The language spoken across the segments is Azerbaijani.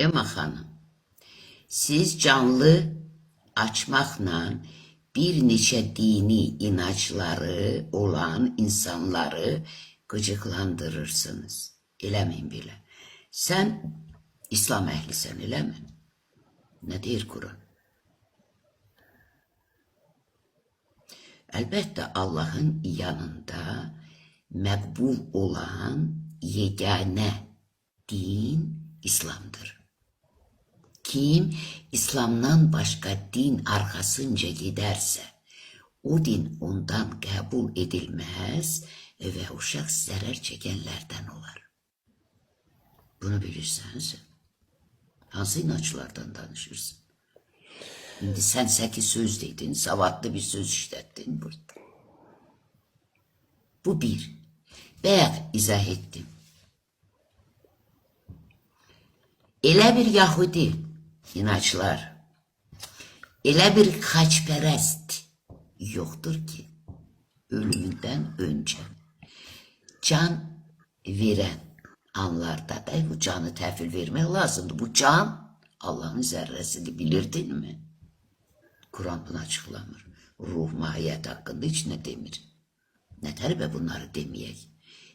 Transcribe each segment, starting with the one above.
Emma xanım, siz canlı açmaqla bir neçə dini inançları olan insanları qıcıqlandırırsınız. Eləməyin belə. Sən İslam əhlisən, eləmi? Nə deyir Quran? Əlbəttə Allahın yanında məqbul olan yeganə din İslamdır. Kim İslamdan başqa din arxasınca gedərsə, o din ondan qəbul edilməz və o şəxs zərər çəkənlərdən olar. Bunu bilirsənsə, hansı inançlardan danışırsın? İndi sən 8 söz dedin, savadlı bir söz işlətdin burada. Bu bir. Bayaq izah etdim. Elə bir Yahudi inançlar, elə bir xaçpərəst yoxdur ki, ölümündən öncə can verən anlarda da bu canı təhvil vermək lazımdır. Bu can Allah'ın zərrəsidir, bilirdinmi? Kur'an bunu açıqlamır. Ruh, mahiyyət haqqında heç nə demir. Nə tərəbə bunları deməyək?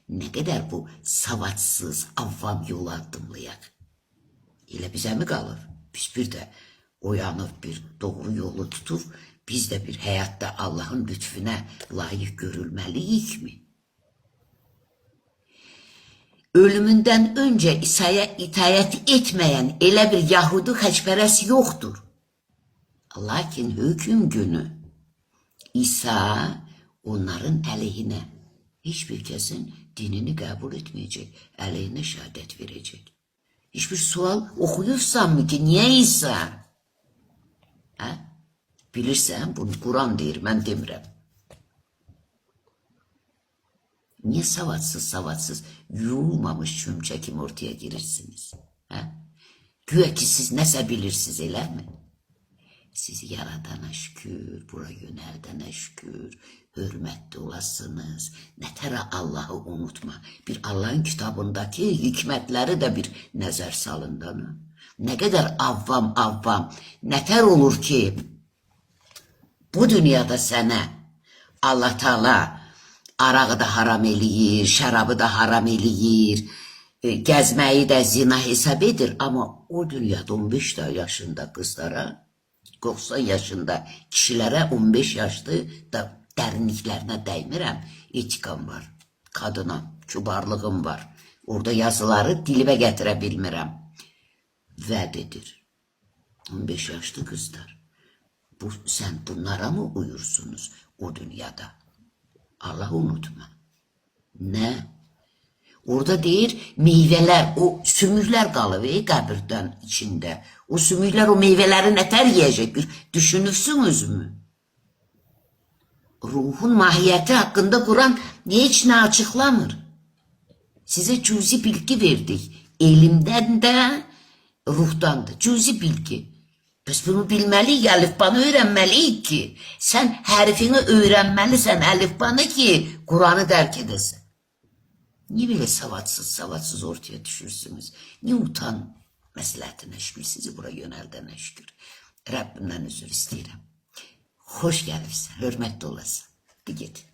Nə qədər bu savadsız, avvam yolu addımlayaq? Elə bizə mi qalır? Biz bir də oyanıb bir doğru yolu tutub, biz də bir həyatda Allah'ın lütfüne layiq görülməliyik mi? Ölümündən öncə İsa'ya itayət etməyən elə bir Yahudi xaçpərəst yoxdur. Lakin höküm günü İsa onların əleyhinə heç bir kəsin dinini qəbul etməyəcək, əleyhinə şəhadət verəcək. Hiçbir sual okuyursan mı ki niye İsa? Ha? Bilirsən bunu Kur'an deyir, mən demirəm. Niye savadsız yuyulmamış çömçə kimi ortaya girirsiniz? Ha? Güya ki siz nəsə bilirsiniz, elə mi? Sizi yaradana şükür, bura yönəldənə şükür, hörmətli olasınız. Nətərə Allah'ı unutma. Bir Allah'ın kitabındaki hikmətləri də bir nəzər salındana. Nə qədər avvam, nətər olur ki, bu dünyada sənə Allah Teala arağı da haram eləyir, şərabı da haram eləyir, gəzməyi də zina hesab edir. Amma o dünyada 15 yaşında qızlara, 90 yaşında kişilərə 15 yaşlı da dərinliklərinə dəymirəm. Etikam var, kadına kübarlığım var. Orada yazıları dilimə gətirə bilmirəm. Vəd edir. 15 yaşlı qızlar. Sən bunlara mı uyursunuz o dünyada? Allah'ı unutma. Nə? Orada deyir, meyvələr, o sümüklər qalıb qəbirdən içində. O sümüklər o meyvələri nətər yiyəcək? Bir düşünürsünüz mü? Ruhun mahiyyəti haqqında Kur'an heç nə açıqlamır. Sizə cüzi bilgi verdik. Elimdən də, ruhdan da. Cüzi bilgi. Biz bunu bilməliyik, əlifbanı öyrənməliyik ki, sən hərfini öyrənməlisən, əlifbanı ki, Kur'an'ı dərk edəsən. Niye böyle savadsız ortaya düşürsünüz? Niye utan məsləhətinə şükür, sizi bura yönəldənə şükür. Rəbbimdən özür istəyirəm. Xoş gəlibsən, hörmətli olasın. De get.